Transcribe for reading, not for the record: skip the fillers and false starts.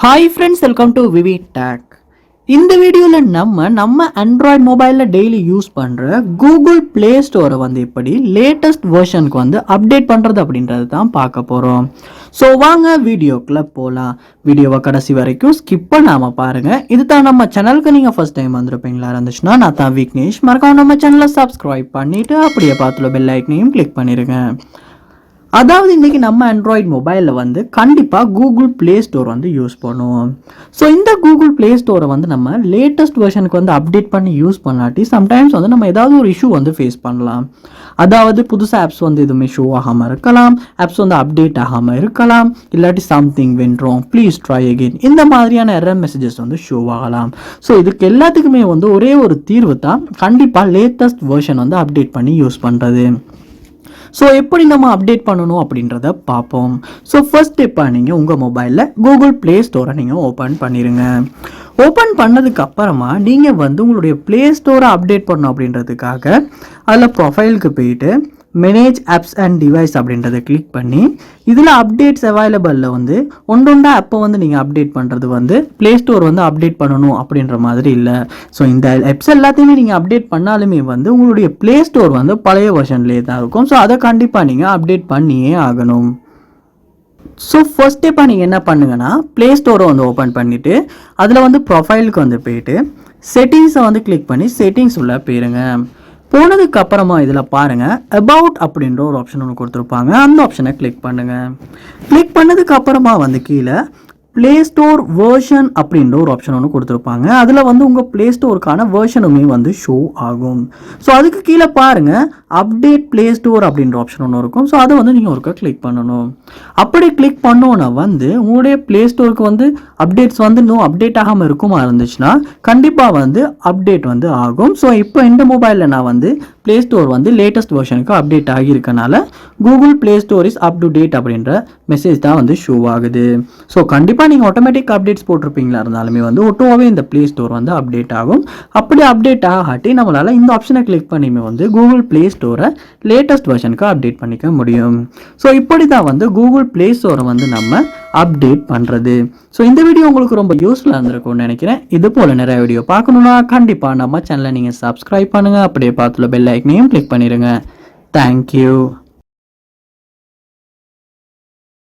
Hi friends, welcome to VividTech. இந்த வீடியோவில் நம்ம ஆண்ட்ராய்ட் மொபைலில் டெய்லி யூஸ் பண்ணுற கூகுள் ப்ளே ஸ்டோரை வந்து எப்படி லேட்டஸ்ட் வெர்ஷனுக்கு வந்து அப்டேட் பண்ணுறது அப்படின்றது தான் பார்க்க போகிறோம். ஸோ வாங்க வீடியோக்குள்ளே போகலாம். வீடியோவை கடைசி வரைக்கும் ஸ்கிப் பண்ணாமல் பாருங்கள். இது தான் நம்ம சேனலுக்கு நீங்கள் ஃபஸ்ட் டைம் வந்திருப்பீங்களா இருந்துச்சுன்னா நான் தான் விக்னேஷ். மறக்காம நம்ம சேனலை சப்ஸ்கிரைப் பண்ணிவிட்டு அப்படியே பார்த்துல பெல் ஐக்கனையும் கிளிக் பண்ணிடுங்க. அதாவது இன்றைக்கி நம்ம ஆண்ட்ராய்ட் மொபைலில் வந்து கண்டிப்பாக கூகுள் ப்ளே ஸ்டோர் வந்து யூஸ் பண்ணுவோம். ஸோ இந்த கூகுள் ப்ளே ஸ்டோரை வந்து நம்ம லேட்டஸ்ட் வெர்ஷனுக்கு வந்து அப்டேட் பண்ணி யூஸ் பண்ணாட்டி சம்டைம்ஸ் வந்து நம்ம ஏதாவது ஒரு இஷ்யூ வந்து ஃபேஸ் பண்ணலாம். அதாவது புதுசாக ஆப்ஸ் வந்து எதுவுமே ஷோ ஆகாமல் இருக்கலாம், ஆப்ஸ் வந்து அப்டேட் ஆகாமல் இருக்கலாம், இல்லாட்டி something went wrong, please try again, இந்த மாதிரியான எரர் மெசேஜஸ் வந்து ஷோ ஆகலாம். ஸோ இதுக்கு எல்லாத்துக்குமே வந்து ஒரே ஒரு தீர்வு தான் கண்டிப்பாக லேட்டஸ்ட் வெர்ஷன் வந்து அப்டேட் பண்ணி யூஸ் பண்ணுறது. ஸோ எப்படி நம்ம அப்டேட் பண்ணணும் அப்படின்றத பார்ப்போம். ஸோ ஃபர்ஸ்ட் ஸ்டெப்பாக நீங்கள் உங்கள் மொபைலில் கூகுள் ப்ளே ஸ்டோரை நீங்கள் ஓப்பன் பண்ணிடுங்க. ஓப்பன் பண்ணதுக்கு அப்புறமா நீங்கள் வந்து உங்களுடைய ப்ளே ஸ்டோரை அப்டேட் பண்ணணும் அப்படின்றதுக்காக அதில் ப்ரொஃபைலுக்கு போயிட்டு மேனேஜ் ஆப்ஸ் அண்ட் டிவைஸ் அப்படின்றத கிளிக் பண்ணி இதில் அப்டேட்ஸ் அவைலபிளில் வந்து ஒன்றொண்டா ஆப்பை வந்து நீங்கள் அப்டேட் பண்ணுறது வந்து ப்ளே ஸ்டோர் வந்து அப்டேட் பண்ணணும் அப்படின்ற மாதிரி இல்லை. ஸோ இந்த ஆப்ஸ் எல்லாத்தையுமே நீங்கள் அப்டேட் பண்ணாலுமே வந்து உங்களுடைய ப்ளே ஸ்டோர் வந்து பழைய வெர்ஷன்லேயே தான் இருக்கும். ஸோ அதை கண்டிப்பாக நீங்கள் அப்டேட் பண்ணியே ஆகணும். ஸோ ஃபர்ஸ்ட் ஸ்டெப்பாக நீங்கள் என்ன பண்ணுங்கன்னா ப்ளே ஸ்டோரை வந்து ஓப்பன் பண்ணிவிட்டு அதில் வந்து ப்ரொஃபைலுக்கு வந்து போயிட்டு செட்டிங்ஸை வந்து கிளிக் பண்ணி செட்டிங்ஸ் உள்ள போயிருங்க. போனதுக்கு அப்புறமா இதில் பாருங்கள் அபவுட் அப்படின்ற ஒரு ஆப்ஷன் ஒன்று கொடுத்துருப்பாங்க. அந்த ஆப்ஷனை கிளிக் பண்ணுங்கள். கிளிக் பண்ணதுக்கு அப்புறமா வந்து கீழே ப்ளே ஸ்டோர் வேர்ஷன் அப்படின்ற ஒரு ஆப்ஷன் ஒன்று கொடுத்துருப்பாங்க. அதில் வந்து உங்கள் ப்ளே ஸ்டோருக்கான வேர்ஷனுமே வந்து ஷோ ஆகும். ஸோ அதுக்கு கீழே பாருங்கள் அப்டேட் ப்ளே ஸ்டோர் அப்படின்ற ஆப்ஷன் ஒன்று இருக்கும். ஸோ அதை வந்து நீங்கள் ஒருக்கா கிளிக் பண்ணணும். அப்படி கிளிக் பண்ணோன்னா வந்து உங்களுடைய ப்ளே ஸ்டோருக்கு வந்து அப்டேட்ஸ் வந்து இன்னும் அப்டேட் ஆகாமல் இருக்குமா இருந்துச்சுன்னா கண்டிப்பாக வந்து அப்டேட் வந்து ஆகும். ஸோ இப்போ இந்த மொபைலில் நான் வந்து ப்ளே ஸ்டோர் வந்து லேட்டஸ்ட் வெர்ஷனுக்கு அப்டேட் ஆகியிருக்கனால Google play store is up to date அப்படின்ற மெசேஜ் தான் வந்து ஷோ ஆகுது. ஸோ கண்டிப்பாக நீங்கள் ஆட்டோமேட்டிக் அப்டேட்ஸ் போட்டிருப்பீங்களா இருந்தாலுமே வந்து ஒட்டுவாகவே இந்த ப்ளே ஸ்டோர் வந்து அப்டேட் ஆகும். அப்படி அப்டேட் ஆகாட்டி நம்மளால் இந்த ஆப்ஷனை கிளிக் பண்ணியுமே வந்து கூகுள் ப்ளே ஸ்டோரை லேட்டஸ்ட் வெர்ஷனுக்கு அப்டேட் பண்ணிக்க முடியும். ஸோ இப்படி தான் வந்து கூகுள் ப்ளே ஸ்டோரை வந்து நம்ம அப்டேட் பண்ணுறது. ஸோ இந்த வீடியோ உங்களுக்கு ரொம்ப யூஸ்ஃபுல்லாக இருந்திருக்கும்னு நினைக்கிறேன். இது போல் நிறைய வீடியோ பார்க்கணுன்னா கண்டிப்பாக நம்ம சேனலை நீங்கள் சப்ஸ்கிரைப் பண்ணுங்கள். அப்படியே பார்த்துல பெல் ஐக்கனையும் கிளிக் பண்ணிடுங்க. தேங்க்யூ.